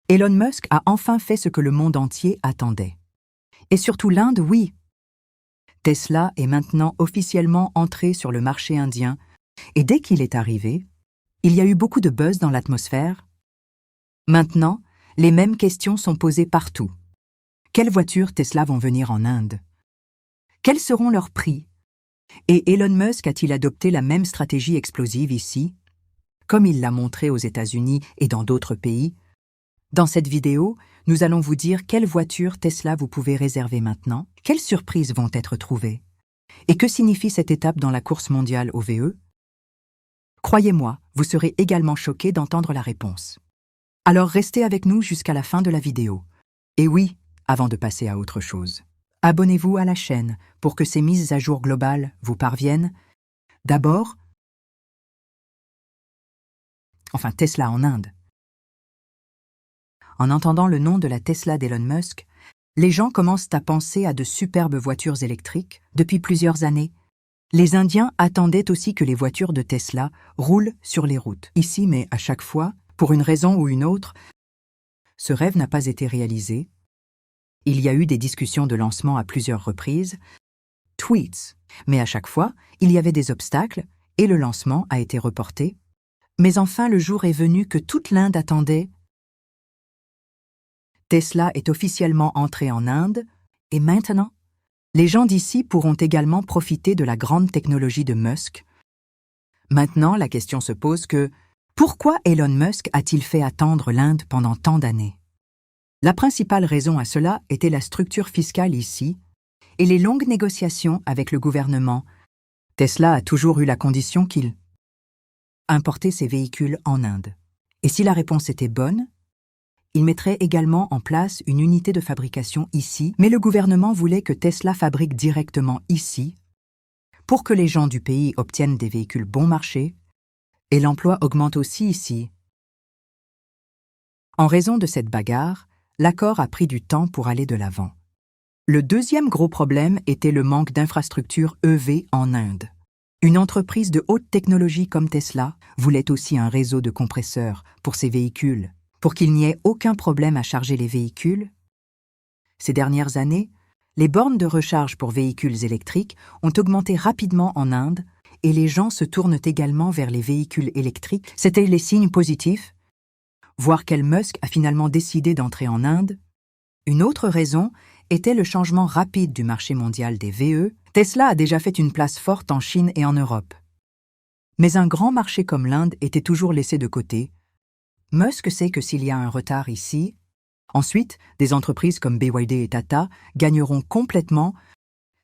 Elon Musk a enfin fait ce que le monde entier attendait. Et surtout l'Inde, oui. Tesla est maintenant officiellement entré sur le marché indien, et dès qu'il est arrivé, il y a eu beaucoup de buzz dans l'atmosphère. Maintenant, les mêmes questions sont posées partout. Quelles voitures Tesla vont venir en Inde? Quels seront leurs prix? Et Elon Musk a-t-il adopté la même stratégie explosive ici, comme il l'a montré aux États-Unis et dans d'autres pays? Dans cette vidéo, nous allons vous dire quelle voiture Tesla vous pouvez réserver maintenant, quelles surprises vont être trouvées, et que signifie cette étape dans la course mondiale au VE? Croyez-moi, vous serez également choqués d'entendre la réponse. Alors restez avec nous jusqu'à la fin de la vidéo. Et oui, avant de passer à autre chose, abonnez-vous à la chaîne pour que ces mises à jour globales vous parviennent. D'abord, Tesla en Inde. En entendant le nom de la Tesla d'Elon Musk, les gens commencent à penser à de superbes voitures électriques depuis plusieurs années. Les Indiens attendaient aussi que les voitures de Tesla roulent sur les routes. Ici, mais à chaque fois, pour une raison ou une autre, ce rêve n'a pas été réalisé. Il y a eu des discussions de lancement à plusieurs reprises, tweets, mais à chaque fois, il y avait des obstacles et le lancement a été reporté. Mais enfin, le jour est venu que toute l'Inde attendait. Tesla est officiellement entré en Inde, et maintenant, les gens d'ici pourront également profiter de la grande technologie de Musk. Maintenant, la question se pose que pourquoi Elon Musk a-t-il fait attendre l'Inde pendant tant d'années? La principale raison à cela était la structure fiscale ici et les longues négociations avec le gouvernement. Tesla a toujours eu la condition qu'il importait ses véhicules en Inde. Et si la réponse était bonne, il mettrait également en place une unité de fabrication ici, mais le gouvernement voulait que Tesla fabrique directement ici pour que les gens du pays obtiennent des véhicules bon marché et l'emploi augmente aussi ici. En raison de cette bagarre, l'accord a pris du temps pour aller de l'avant. Le deuxième gros problème était le manque d'infrastructures EV en Inde. Une entreprise de haute technologie comme Tesla voulait aussi un réseau de compresseurs pour ses véhicules, pour qu'il n'y ait aucun problème à charger les véhicules. Ces dernières années, les bornes de recharge pour véhicules électriques ont augmenté rapidement en Inde et les gens se tournent également vers les véhicules électriques. C'étaient les signes positifs. Voir qu'Elon Musk a finalement décidé d'entrer en Inde. Une autre raison était le changement rapide du marché mondial des VE. Tesla a déjà fait une place forte en Chine et en Europe. Mais un grand marché comme l'Inde était toujours laissé de côté. Musk sait que s'il y a un retard ici, ensuite, des entreprises comme BYD et Tata gagneront complètement.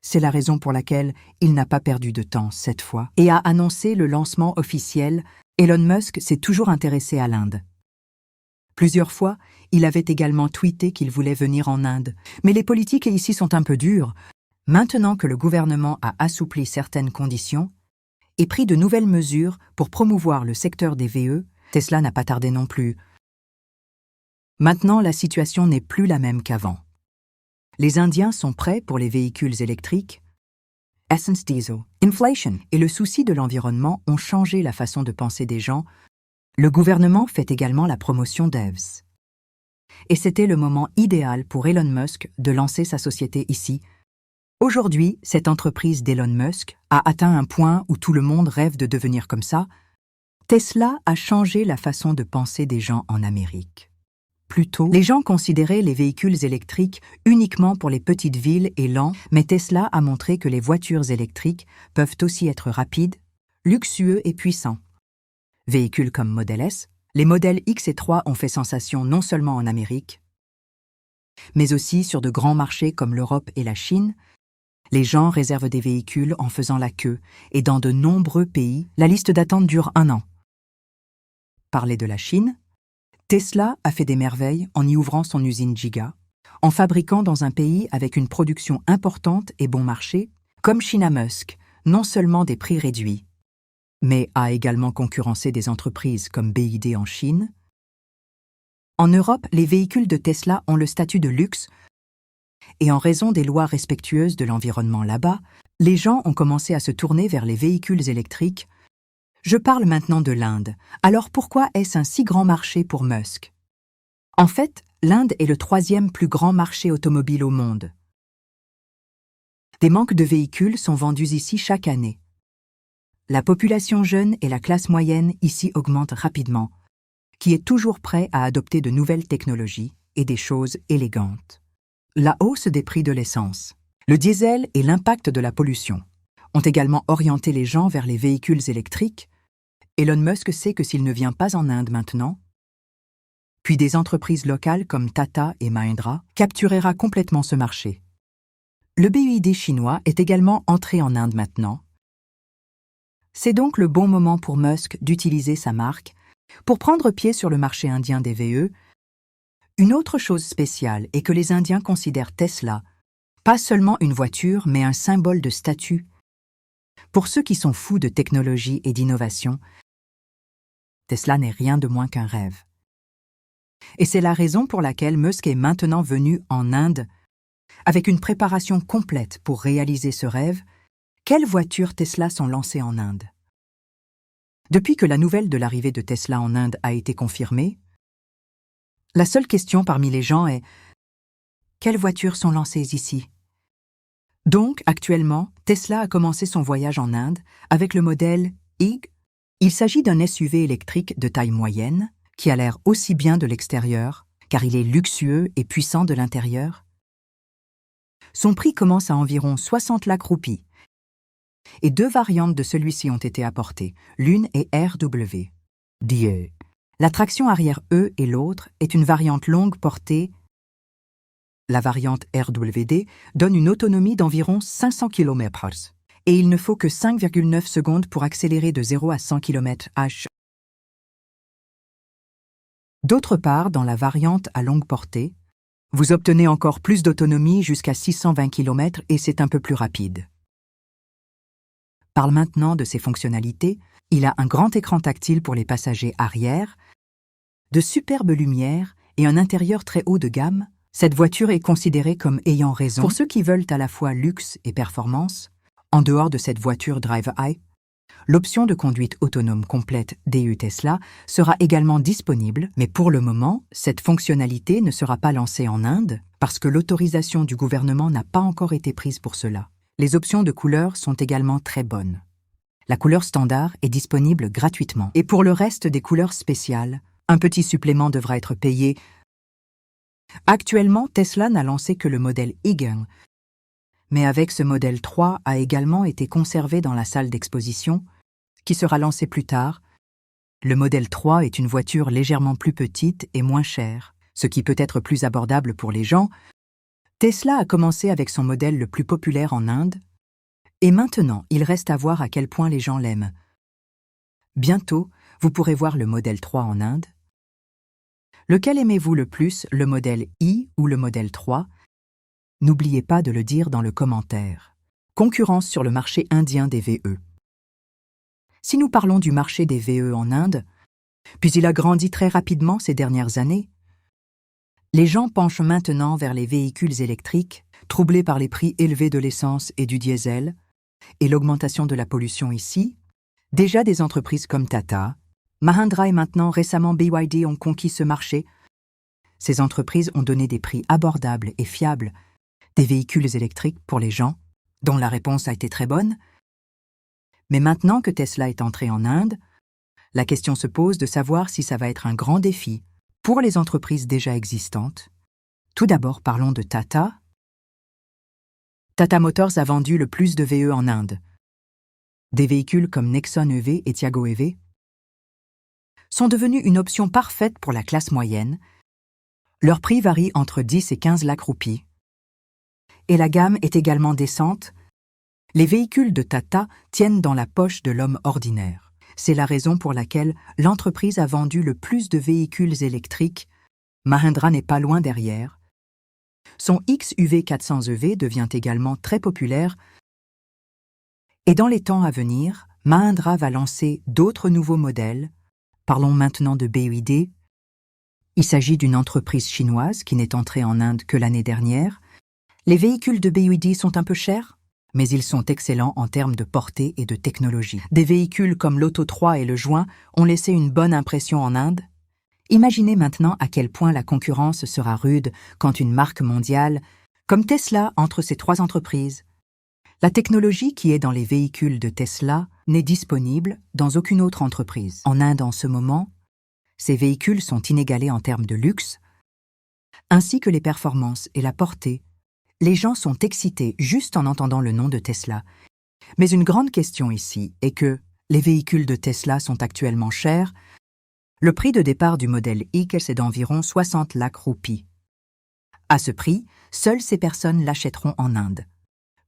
C'est la raison pour laquelle il n'a pas perdu de temps cette fois et a annoncé le lancement officiel. Elon Musk s'est toujours intéressé à l'Inde. Plusieurs fois, il avait également tweeté qu'il voulait venir en Inde. Mais les politiques ici sont un peu dures. Maintenant que le gouvernement a assoupli certaines conditions et pris de nouvelles mesures pour promouvoir le secteur des VE, Tesla n'a pas tardé non plus. Maintenant, la situation n'est plus la même qu'avant. Les Indiens sont prêts pour les véhicules électriques. Essence diesel, inflation et le souci de l'environnement ont changé la façon de penser des gens. Le gouvernement fait également la promotion d'EVs. Et c'était le moment idéal pour Elon Musk de lancer sa société ici. Aujourd'hui, cette entreprise d'Elon Musk a atteint un point où tout le monde rêve de devenir comme ça. Tesla a changé la façon de penser des gens en Amérique. Plus tôt, les gens considéraient les véhicules électriques uniquement pour les petites villes et lents, mais Tesla a montré que les voitures électriques peuvent aussi être rapides, luxueux et puissants. Véhicules comme Model S, les modèles X et 3 ont fait sensation non seulement en Amérique, mais aussi sur de grands marchés comme l'Europe et la Chine. Les gens réservent des véhicules en faisant la queue, et dans de nombreux pays, la liste d'attente dure 1 an. Parler de la Chine, Tesla a fait des merveilles en y ouvrant son usine Giga, en fabriquant dans un pays avec une production importante et bon marché, comme China. Musk, non seulement des prix réduits, mais a également concurrencé des entreprises comme BYD en Chine. En Europe, les véhicules de Tesla ont le statut de luxe et en raison des lois respectueuses de l'environnement là-bas, les gens ont commencé à se tourner vers les véhicules électriques. Je parle maintenant de l'Inde. Alors pourquoi est-ce un si grand marché pour Musk? En fait, l'Inde est le troisième plus grand marché automobile au monde. Des manques de véhicules sont vendus ici chaque année. La population jeune et la classe moyenne ici augmentent rapidement, qui est toujours prêt à adopter de nouvelles technologies et des choses élégantes. La hausse des prix de l'essence, le diesel et l'impact de la pollution ont également orienté les gens vers les véhicules électriques. Elon Musk sait que s'il ne vient pas en Inde maintenant, puis des entreprises locales comme Tata et Mahindra capturera complètement ce marché. Le BYD chinois est également entré en Inde maintenant. C'est donc le bon moment pour Musk d'utiliser sa marque pour prendre pied sur le marché indien des VE. Une autre chose spéciale est que les Indiens considèrent Tesla pas seulement une voiture, mais un symbole de statut. Pour ceux qui sont fous de technologie et d'innovation, Tesla n'est rien de moins qu'un rêve. Et c'est la raison pour laquelle Musk est maintenant venu en Inde avec une préparation complète pour réaliser ce rêve. Quelles voitures Tesla sont lancées en Inde? Depuis que la nouvelle de l'arrivée de Tesla en Inde a été confirmée, la seule question parmi les gens est « Quelles voitures sont lancées ici ?» Donc, actuellement, Tesla a commencé son voyage en Inde avec le modèle IG. Il s'agit d'un SUV électrique de taille moyenne qui a l'air aussi bien de l'extérieur, car il est luxueux et puissant de l'intérieur. Son prix commence à environ 60 lakhs roupies. Et deux variantes de celui-ci ont été apportées. L'une est RW. DE. La traction arrière E et l'autre est une variante longue portée. La variante RWD donne une autonomie d'environ 500 km/h. Et il ne faut que 5,9 secondes pour accélérer de 0 à 100 km/h. D'autre part, dans la variante à longue portée, vous obtenez encore plus d'autonomie jusqu'à 620 km et c'est un peu plus rapide. Parle maintenant de ses fonctionnalités. Il a un grand écran tactile pour les passagers arrière, de superbes lumières et un intérieur très haut de gamme. Cette voiture est considérée comme ayant raison. Pour ceux qui veulent à la fois luxe et performance, en dehors de cette voiture Drive-i, l'option de conduite autonome complète DU Tesla sera également disponible, mais pour le moment, cette fonctionnalité ne sera pas lancée en Inde parce que l'autorisation du gouvernement n'a pas encore été prise pour cela. Les options de couleurs sont également très bonnes. La couleur standard est disponible gratuitement. Et pour le reste des couleurs spéciales, un petit supplément devra être payé. Actuellement, Tesla n'a lancé que le modèle IG, mais avec ce modèle 3 a également été conservé dans la salle d'exposition, qui sera lancé plus tard. Le modèle 3 est une voiture légèrement plus petite et moins chère, ce qui peut être plus abordable pour les gens. Tesla a commencé avec son modèle le plus populaire en Inde, et maintenant il reste à voir à quel point les gens l'aiment. Bientôt, vous pourrez voir le modèle 3 en Inde. Lequel aimez-vous le plus, le modèle I ou le modèle 3? N'oubliez pas de le dire dans le commentaire. Concurrence sur le marché indien des VE. Si nous parlons du marché des VE en Inde, puis il a grandi très rapidement ces dernières années, les gens penchent maintenant vers les véhicules électriques, troublés par les prix élevés de l'essence et du diesel, et l'augmentation de la pollution ici. Déjà des entreprises comme Tata, Mahindra et maintenant récemment BYD ont conquis ce marché. Ces entreprises ont donné des prix abordables et fiables, des véhicules électriques pour les gens, dont la réponse a été très bonne. Mais maintenant que Tesla est entré en Inde, la question se pose de savoir si ça va être un grand défi pour les entreprises déjà existantes. Tout d'abord, parlons de Tata. Tata Motors a vendu le plus de VE en Inde. Des véhicules comme Nexon EV et Tiago EV sont devenus une option parfaite pour la classe moyenne. Leur prix varie entre 10 et 15 lakhs roupies. Et la gamme est également décente. Les véhicules de Tata tiennent dans la poche de l'homme ordinaire. C'est la raison pour laquelle l'entreprise a vendu le plus de véhicules électriques. Mahindra n'est pas loin derrière. Son XUV 400 EV devient également très populaire. Et dans les temps à venir, Mahindra va lancer d'autres nouveaux modèles. Parlons maintenant de BYD. Il s'agit d'une entreprise chinoise qui n'est entrée en Inde que l'année dernière. Les véhicules de BYD sont un peu chers, mais ils sont excellents en termes de portée et de technologie. Des véhicules comme l'Auto 3 et le Joint ont laissé une bonne impression en Inde. Imaginez maintenant à quel point la concurrence sera rude quand une marque mondiale, comme Tesla, entre ces trois entreprises. La technologie qui est dans les véhicules de Tesla n'est disponible dans aucune autre entreprise. En Inde en ce moment, ces véhicules sont inégalés en termes de luxe, ainsi que les performances et la portée. Les gens sont excités juste en entendant le nom de Tesla. Mais une grande question ici est que les véhicules de Tesla sont actuellement chers. Le prix de départ du modèle X est d'environ 60 lakhs roupies. À ce prix, seules ces personnes l'achèteront en Inde.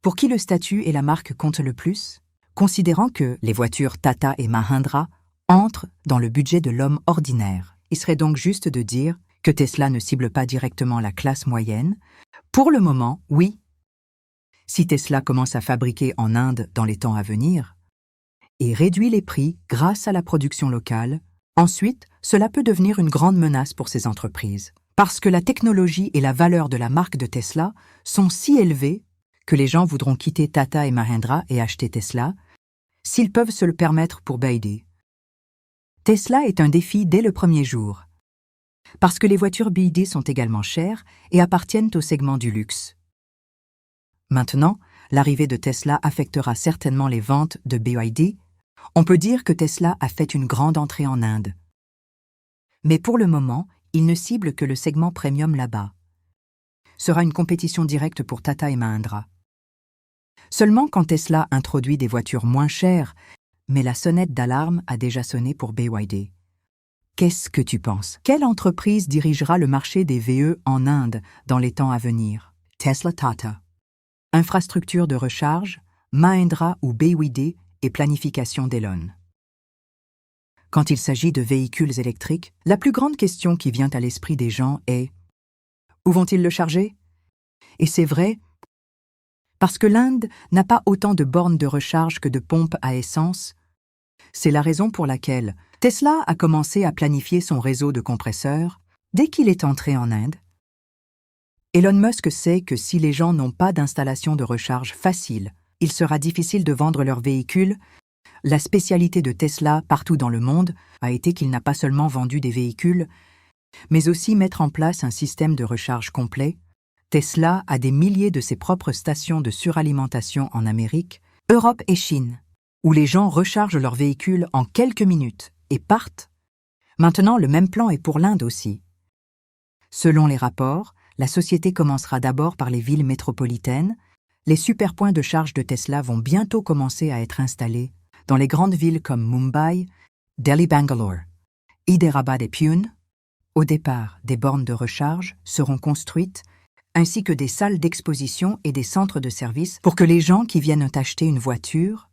Pour qui le statut et la marque comptent le plus? Considérant que les voitures Tata et Mahindra entrent dans le budget de l'homme ordinaire, il serait donc juste de dire que Tesla ne cible pas directement la classe moyenne. Pour le moment, oui. Si Tesla commence à fabriquer en Inde dans les temps à venir et réduit les prix grâce à la production locale, ensuite, cela peut devenir une grande menace pour ces entreprises. Parce que la technologie et la valeur de la marque de Tesla sont si élevées que les gens voudront quitter Tata et Mahindra et acheter Tesla, s'ils peuvent se le permettre pour BYD. Tesla est un défi dès le premier jour, parce que les voitures BYD sont également chères et appartiennent au segment du luxe. Maintenant, l'arrivée de Tesla affectera certainement les ventes de BYD. On peut dire que Tesla a fait une grande entrée en Inde. Mais pour le moment, il ne cible que le segment premium là-bas. Sera une compétition directe pour Tata et Mahindra. Seulement quand Tesla introduit des voitures moins chères, mais la sonnette d'alarme a déjà sonné pour BYD. Qu'est-ce que tu penses? Quelle entreprise dirigera le marché des VE en Inde dans les temps à venir? Tesla Tata. Infrastructure de recharge, Mahindra ou BYD et planification d'Elon. Quand il s'agit de véhicules électriques, la plus grande question qui vient à l'esprit des gens est « Où vont-ils le charger ?» Et c'est vrai, parce que l'Inde n'a pas autant de bornes de recharge que de pompes à essence. C'est la raison pour laquelle Tesla a commencé à planifier son réseau de compresseurs dès qu'il est entré en Inde. Elon Musk sait que si les gens n'ont pas d'installation de recharge facile, il sera difficile de vendre leurs véhicules. La spécialité de Tesla partout dans le monde a été qu'il n'a pas seulement vendu des véhicules, mais aussi mettre en place un système de recharge complet. Tesla a des milliers de ses propres stations de suralimentation en Amérique, Europe et Chine, où les gens rechargent leurs véhicules en quelques minutes et partent. Maintenant, le même plan est pour l'Inde aussi. Selon les rapports, la société commencera d'abord par les villes métropolitaines. Les superpoints de charge de Tesla vont bientôt commencer à être installés dans les grandes villes comme Mumbai, Delhi-Bangalore, Hyderabad et Pune. Au départ, des bornes de recharge seront construites, ainsi que des salles d'exposition et des centres de service pour que les gens qui viennent acheter une voiture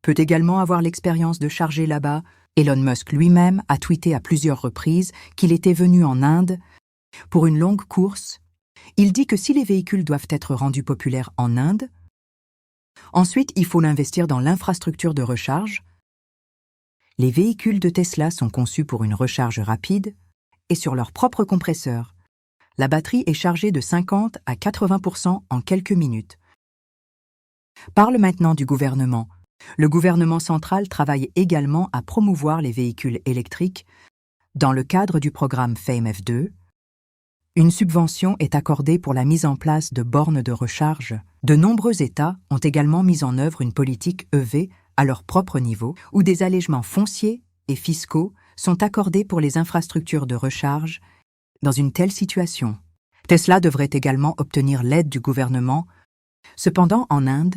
peuvent également avoir l'expérience de charger là-bas. Elon Musk lui-même a tweeté à plusieurs reprises qu'il était venu en Inde pour une longue course. Il dit que si les véhicules doivent être rendus populaires en Inde, ensuite il faut l'investir dans l'infrastructure de recharge. Les véhicules de Tesla sont conçus pour une recharge rapide et sur leur propre compresseur. La batterie est chargée de 50 à 80% en quelques minutes. Parle maintenant du gouvernement. Le gouvernement central travaille également à promouvoir les véhicules électriques. Dans le cadre du programme FAME-F2, une subvention est accordée pour la mise en place de bornes de recharge. De nombreux États ont également mis en œuvre une politique EV à leur propre niveau, où des allègements fonciers et fiscaux sont accordés pour les infrastructures de recharge. Dans une telle situation, Tesla devrait également obtenir l'aide du gouvernement. Cependant, en Inde,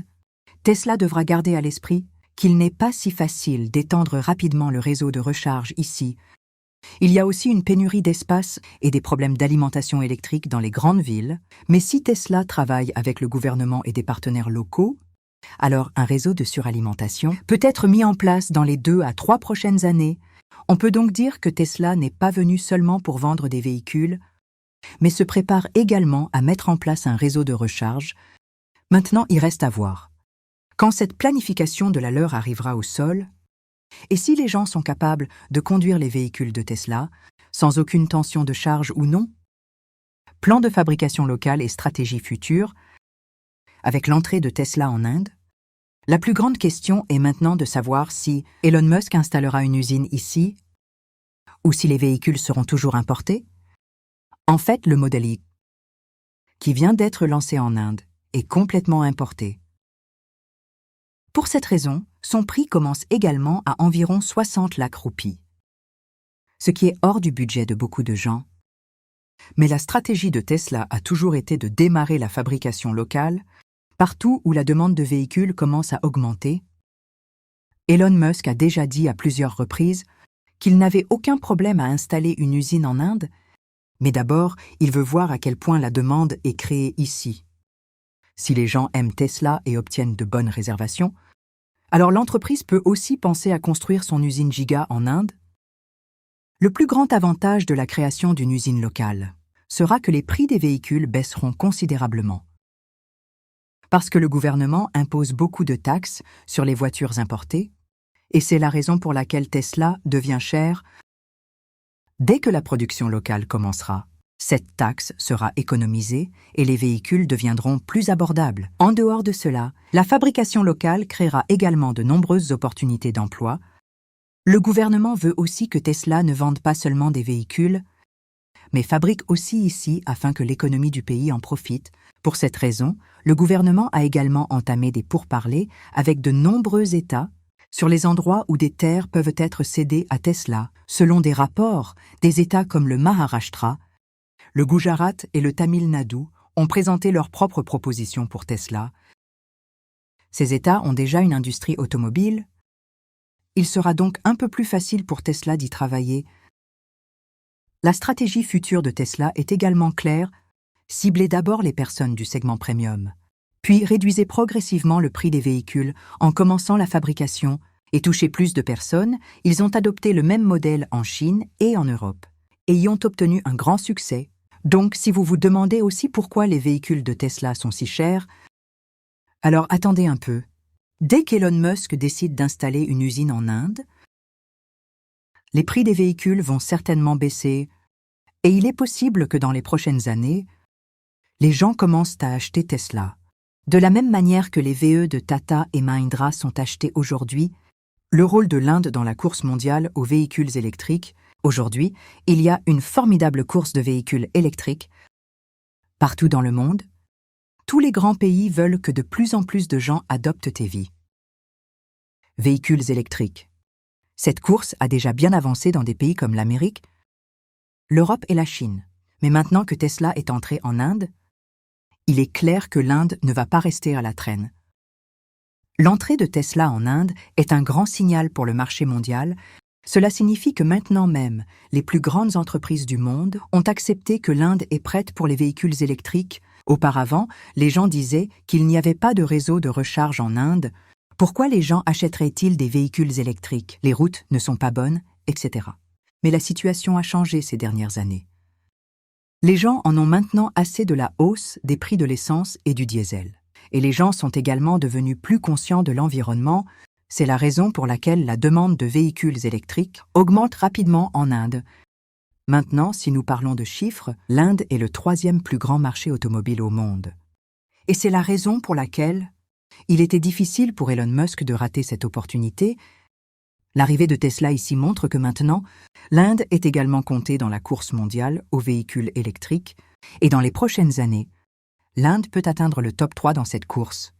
Tesla devra garder à l'esprit qu'il n'est pas si facile d'étendre rapidement le réseau de recharge ici. Il y a aussi une pénurie d'espace et des problèmes d'alimentation électrique dans les grandes villes, mais si Tesla travaille avec le gouvernement et des partenaires locaux, alors un réseau de suralimentation peut être mis en place dans les 2 à 3 prochaines années. On peut donc dire que Tesla n'est pas venu seulement pour vendre des véhicules, mais se prépare également à mettre en place un réseau de recharge. Maintenant, il reste à voir. Quand cette planification de la leur arrivera au sol, et si les gens sont capables de conduire les véhicules de Tesla, sans aucune tension de charge ou non? Plan de fabrication locale et stratégie future. Avec l'entrée de Tesla en Inde, la plus grande question est maintenant de savoir si Elon Musk installera une usine ici ou si les véhicules seront toujours importés? En fait, le modèle I, qui vient d'être lancé en Inde, est complètement importé. Pour cette raison, son prix commence également à environ 60 lakhs roupies, ce qui est hors du budget de beaucoup de gens. Mais la stratégie de Tesla a toujours été de démarrer la fabrication locale partout où la demande de véhicules commence à augmenter. Elon Musk a déjà dit à plusieurs reprises qu'il n'avait aucun problème à installer une usine en Inde, mais d'abord, il veut voir à quel point la demande est créée ici. Si les gens aiment Tesla et obtiennent de bonnes réservations, alors l'entreprise peut aussi penser à construire son usine Giga en Inde. Le plus grand avantage de la création d'une usine locale sera que les prix des véhicules baisseront considérablement. Parce que le gouvernement impose beaucoup de taxes sur les voitures importées, et c'est la raison pour laquelle Tesla devient chère. Dès que la production locale commencera, cette taxe sera économisée et les véhicules deviendront plus abordables. En dehors de cela, la fabrication locale créera également de nombreuses opportunités d'emploi. Le gouvernement veut aussi que Tesla ne vende pas seulement des véhicules, mais fabrique aussi ici afin que l'économie du pays en profite. Pour cette raison, le gouvernement a également entamé des pourparlers avec de nombreux États sur les endroits où des terres peuvent être cédées à Tesla. Selon des rapports, des États comme le Maharashtra, le Gujarat et le Tamil Nadu ont présenté leurs propres propositions pour Tesla. Ces États ont déjà une industrie automobile. Il sera donc un peu plus facile pour Tesla d'y travailler. La stratégie future de Tesla est également claire: ciblez d'abord les personnes du segment premium, puis réduisez progressivement le prix des véhicules en commençant la fabrication et touchez plus de personnes. Ils ont adopté le même modèle en Chine et en Europe et y ont obtenu un grand succès. Donc, si vous vous demandez aussi pourquoi les véhicules de Tesla sont si chers, alors attendez un peu. Dès qu'Elon Musk décide d'installer une usine en Inde, les prix des véhicules vont certainement baisser et il est possible que dans les prochaines années, les gens commencent à acheter Tesla. De la même manière que les VE de Tata et Mahindra sont achetés aujourd'hui, le rôle de l'Inde dans la course mondiale aux véhicules électriques. Aujourd'hui, il y a une formidable course de véhicules électriques partout dans le monde. Tous les grands pays veulent que de plus en plus de gens adoptent EV. Véhicules électriques. Cette course a déjà bien avancé dans des pays comme l'Amérique, l'Europe et la Chine. Mais maintenant que Tesla est entré en Inde, il est clair que l'Inde ne va pas rester à la traîne. L'entrée de Tesla en Inde est un grand signal pour le marché mondial. Cela signifie que maintenant même, les plus grandes entreprises du monde ont accepté que l'Inde est prête pour les véhicules électriques. Auparavant, les gens disaient qu'il n'y avait pas de réseau de recharge en Inde. Pourquoi les gens achèteraient-ils des véhicules électriques? Les routes ne sont pas bonnes, etc. Mais la situation a changé ces dernières années. Les gens en ont maintenant assez de la hausse des prix de l'essence et du diesel. Et les gens sont également devenus plus conscients de l'environnement. C'est la raison pour laquelle la demande de véhicules électriques augmente rapidement en Inde. Maintenant, si nous parlons de chiffres, l'Inde est le 3e plus grand marché automobile au monde. Et c'est la raison pour laquelle il était difficile pour Elon Musk de rater cette opportunité. L'arrivée de Tesla ici montre que maintenant, l'Inde est également comptée dans la course mondiale aux véhicules électriques, et dans les prochaines années, l'Inde peut atteindre le top 3 dans cette course.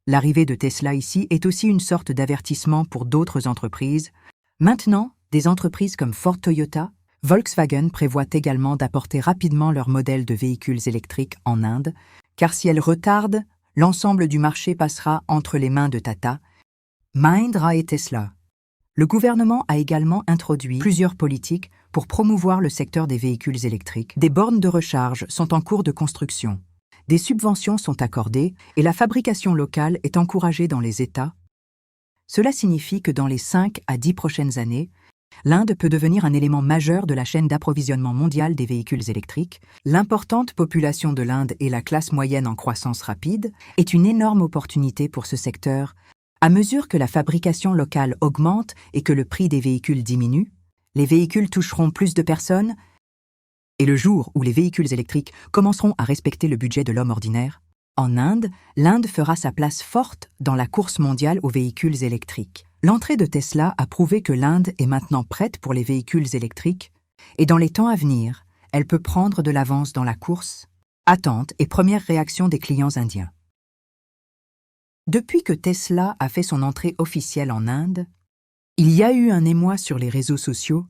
L'arrivée de Tesla ici est aussi une sorte d'avertissement pour d'autres entreprises. Maintenant, des entreprises comme Ford Toyota, Volkswagen prévoient également d'apporter rapidement leur modèle de véhicules électriques en Inde, car si elles retardent, l'ensemble du marché passera entre les mains de Tata, Mahindra et Tesla. Le gouvernement a également introduit plusieurs politiques pour promouvoir le secteur des véhicules électriques. Des bornes de recharge sont en cours de construction. Des subventions sont accordées et la fabrication locale est encouragée dans les États. Cela signifie que dans les 5 à 10 prochaines années, l'Inde peut devenir un élément majeur de la chaîne d'approvisionnement mondiale des véhicules électriques. L'importante population de l'Inde et la classe moyenne en croissance rapide est une énorme opportunité pour ce secteur. À mesure que la fabrication locale augmente et que le prix des véhicules diminue, les véhicules toucheront plus de personnes, et le jour où les véhicules électriques commenceront à respecter le budget de l'homme ordinaire, en Inde, l'Inde fera sa place forte dans la course mondiale aux véhicules électriques. L'entrée de Tesla a prouvé que l'Inde est maintenant prête pour les véhicules électriques et dans les temps à venir, elle peut prendre de l'avance dans la course. Attentes et premières réactions des clients indiens. Depuis que Tesla a fait son entrée officielle en Inde, il y a eu un émoi sur les réseaux sociaux.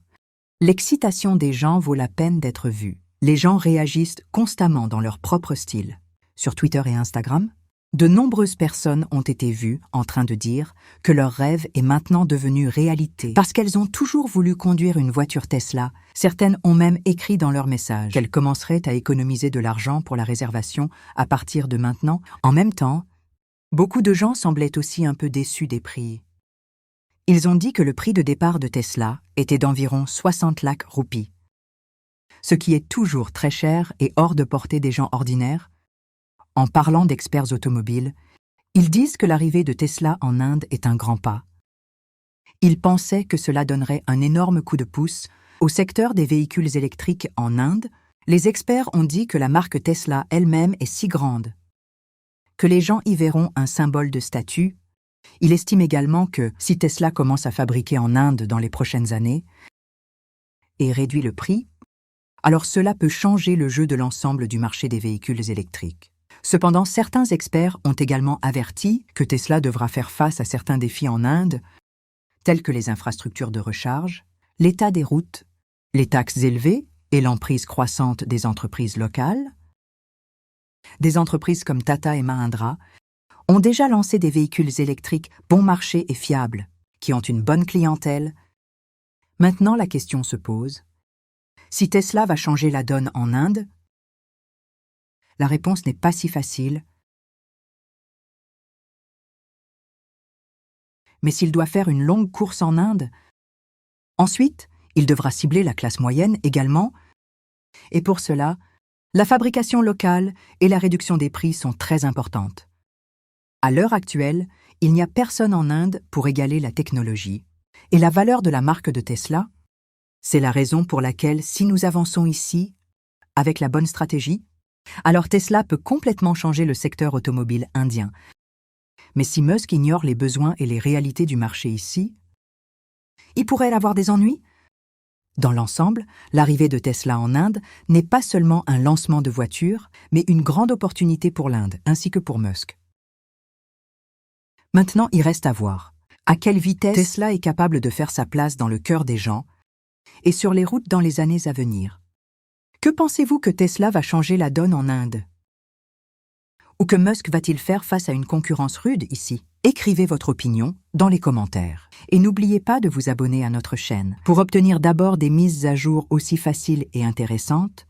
L'excitation des gens vaut la peine d'être vue. Les gens réagissent constamment dans leur propre style. Sur Twitter et Instagram, de nombreuses personnes ont été vues en train de dire que leur rêve est maintenant devenu réalité parce qu'elles ont toujours voulu conduire une voiture Tesla. Certaines ont même écrit dans leur message qu'elles commenceraient à économiser de l'argent pour la réservation à partir de maintenant. En même temps, beaucoup de gens semblaient aussi un peu déçus des prix. Ils ont dit que le prix de départ de Tesla était d'environ 60 lakhs roupies, ce qui est toujours très cher et hors de portée des gens ordinaires. En parlant d'experts automobiles, ils disent que l'arrivée de Tesla en Inde est un grand pas. Ils pensaient que cela donnerait un énorme coup de pouce au secteur des véhicules électriques en Inde. Les experts ont dit que la marque Tesla elle-même est si grande que les gens y verront un symbole de statut. Il estime également que si Tesla commence à fabriquer en Inde dans les prochaines années et réduit le prix, alors cela peut changer le jeu de l'ensemble du marché des véhicules électriques. Cependant, certains experts ont également averti que Tesla devra faire face à certains défis en Inde, tels que les infrastructures de recharge, l'état des routes, les taxes élevées et l'emprise croissante des entreprises locales. Des entreprises comme Tata et Mahindra ont déjà lancé des véhicules électriques bon marché et fiables, qui ont une bonne clientèle. Maintenant, la question se pose: si Tesla va changer la donne en Inde? La réponse n'est pas si facile. Mais s'il doit faire une longue course en Inde, ensuite, il devra cibler la classe moyenne également. Et pour cela, la fabrication locale et la réduction des prix sont très importantes. À l'heure actuelle, il n'y a personne en Inde pour égaler la technologie et la valeur de la marque de Tesla. C'est la raison pour laquelle, si nous avançons ici, avec la bonne stratégie, alors Tesla peut complètement changer le secteur automobile indien. Mais si Musk ignore les besoins et les réalités du marché ici, il pourrait avoir des ennuis. Dans l'ensemble, l'arrivée de Tesla en Inde n'est pas seulement un lancement de voiture, mais une grande opportunité pour l'Inde, ainsi que pour Musk. Maintenant, il reste à voir à quelle vitesse Tesla est capable de faire sa place dans le cœur des gens et sur les routes dans les années à venir. Que pensez-vous que Tesla va changer la donne en Inde? Ou que Musk va-t-il faire face à une concurrence rude ici? Écrivez votre opinion dans les commentaires. Et n'oubliez pas de vous abonner à notre chaîne pour obtenir d'abord des mises à jour aussi faciles et intéressantes